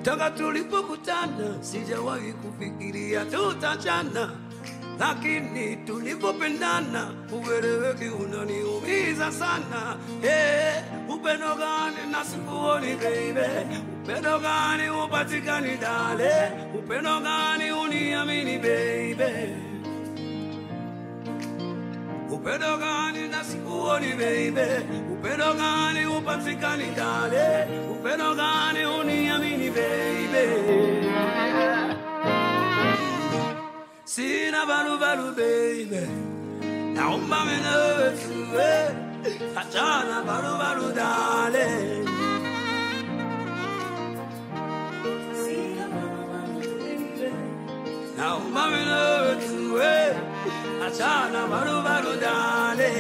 Toka tulipokutana sijawahi kufikiria tutachana, lakini tulipopendana ueleweki unaniumiza sana. Upendo gani na sikuoni baby, upendo gani upatikani dale, upendo gani uniamini baby, upendo gani na sikuoni baby, upendo gani upatikani dale, upendo gani uniamini baby. Sina balu baby, naomba mwenyewe tuwe, achana balu dale. Sina balu baby, naomba mwenyewe tuwe, achana balu dale.